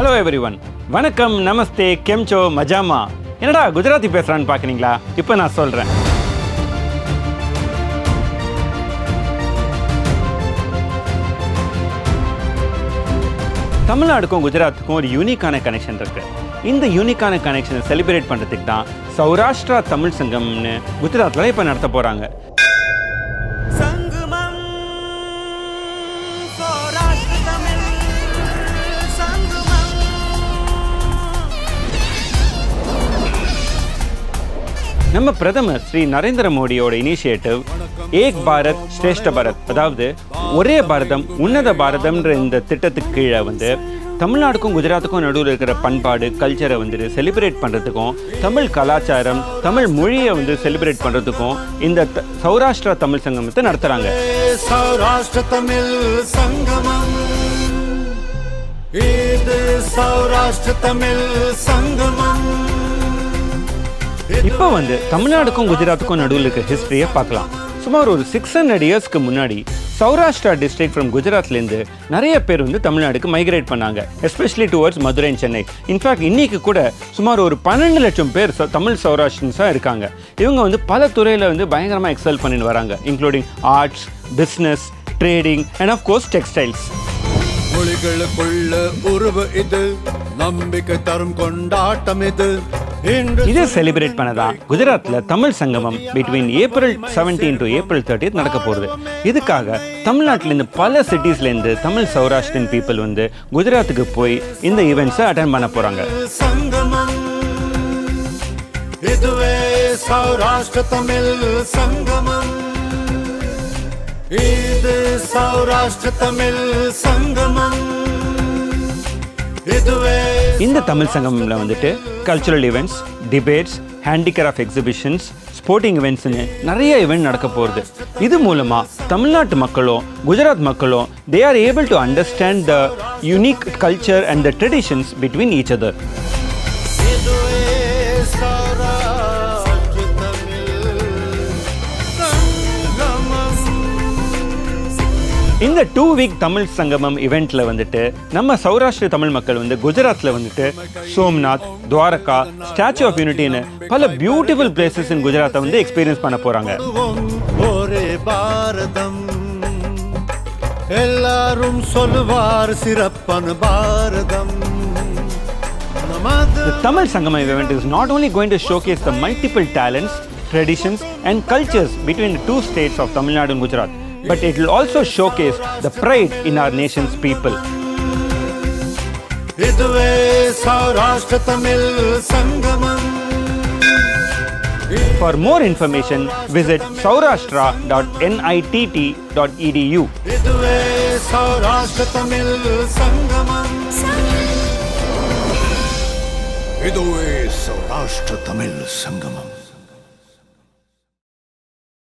Hello everyone, வணக்கம், நமஸ்தே, கெம்சோ, மஜாமா. என்னடா குஜராத்தி பேசுகிறான்னு பார்க்குறீங்களா? இப்போ நான் சொல்கிறேன். தமிழ்நாடுக்கும் குஜராத்துக்கும் ஒரு யூனிக்கான கனெக்ஷன் இருக்குது. இந்த யூனிக்கான கனெக்ஷனை செலிப்ரேட் பண்ணுறதுக்கு தான் சௌராஷ்டிரா தமிழ் சங்கம்னு குஜராத்தில் இப்போ நடத்த போகிறாங்க. நம்ம பிரதமர் ஸ்ரீ நரேந்திர மோடியோட இனிஷியேட்டிவ் ஏக் பாரத் ஸ்ரேஷ்ட பாரத், அதாவது ஒரே பாரதம் உன்னத பாரதம்ன்ற இந்த திட்டத்துக்கு கீழே தமிழ்நாடுக்கும் குஜராத்துக்கும் நடுவில் இருக்கிற பண்பாடு கல்ச்சரை செலிப்ரேட் பண்ணுறதுக்கும் தமிழ் கலாச்சாரம் தமிழ் மொழியை செலிப்ரேட் பண்ணுறதுக்கும் இந்த சௌராஷ்டிரா தமிழ் சங்கமத்தை நடத்துகிறாங்க. சௌராஷ்டிர தமிழ் சங்கமம், இது சௌராஷ்டிர தமிழ் சங்கமம். இப்போ தமிழ்நாடுக்கும் குஜராத்துக்கும் நடுவில் இருக்க ஹிஸ்டரியை பார்க்கலாம். சுமார் ஒரு 600 இயர்ஸ்க்கு முன்னாடி சௌராஷ்டிரா டிஸ்ட்ரிக்ட் ஃப்ரம் குஜராத்லேருந்து நிறைய பேர் தமிழ்நாடுக்கு மைக்ரேட் பண்ணாங்க, especially towards Madurai and Chennai. In fact இன்னைக்கு கூட சுமார் ஒரு 12 லட்சம் பேர் தமிழ் சௌராஷ்டிரன்ஸாக இருக்காங்க. இவங்க பல துறையில் பயங்கரமாக எக்ஸல் பண்ணிட்டு வராங்க, including arts, business, trading and of course textiles. மொழிகளுக்குள்ள உருவ இது, நம்பிக்கை தரும் கொண்டாட்டம் இது. இதை செலிப்ரேட் பண்ணதான் குஜராத்தில் தமிழ் சங்கமம் பிட்வீன் ஏப்ரல் 17 to ஏப்ரல் 30 நடக்க போகுது. இதுக்காக தமிழ்நாட்டிலேருந்து பல சிட்டிஸ்லேருந்து தமிழ் சௌராஷ்டிரன் பீப்புள் குஜராத்துக்கு போய் இந்த ஈவெண்ட்ஸை அட்டெண்ட் பண்ண போகிறாங்க. இதுவே சௌராஷ்டிர தமிழ் சங்கமம், இது சௌராஷ்டிர தமிழ் சங்கமம். இந்த தமிழ் சங்கமில் cultural events, debates, handicraft exhibitions, sporting ஈவெண்ட்ஸ்னு நிறைய ஈவெண்ட் நடக்க போகிறது. இது மூலமாக தமிழ்நாட்டு மக்களும் குஜராத் மக்களும் they are able to understand the unique culture and the traditions between each other. இந்த 2-week தமிழ் சங்கமம் இவெண்ட்ல நம்ம சௌராஷ்டிர தமிழ் மக்கள் குஜராத்ல சோம்நாத், துவாரகா, ஸ்டாச்சு ஆஃப் யூனிட்டின்னு பல பியூட்டிஃபுல் பிளேசஸ் இன் குஜராத்தை எக்ஸ்பீரியன்ஸ் பண்ண போறாங்க. ஒரே பாரதம், எல்லாரும் சொல்வார் சிறப்பான பாரதம். The Tamil Sangamam event is not only going to showcase the multiple talents, traditions and cultures between the two states of Tamil Nadu and Gujarat, but it will also showcase the pride in our nation's people. இதுவே சௌராஷ்டிர தமிழ் சங்கமம். For more information, visit saurashtra.nitt.edu. இதுவே சௌராஷ்டிர தமிழ் சங்கமம். இதுவே சௌராஷ்டிர தமிழ் சங்கமம்.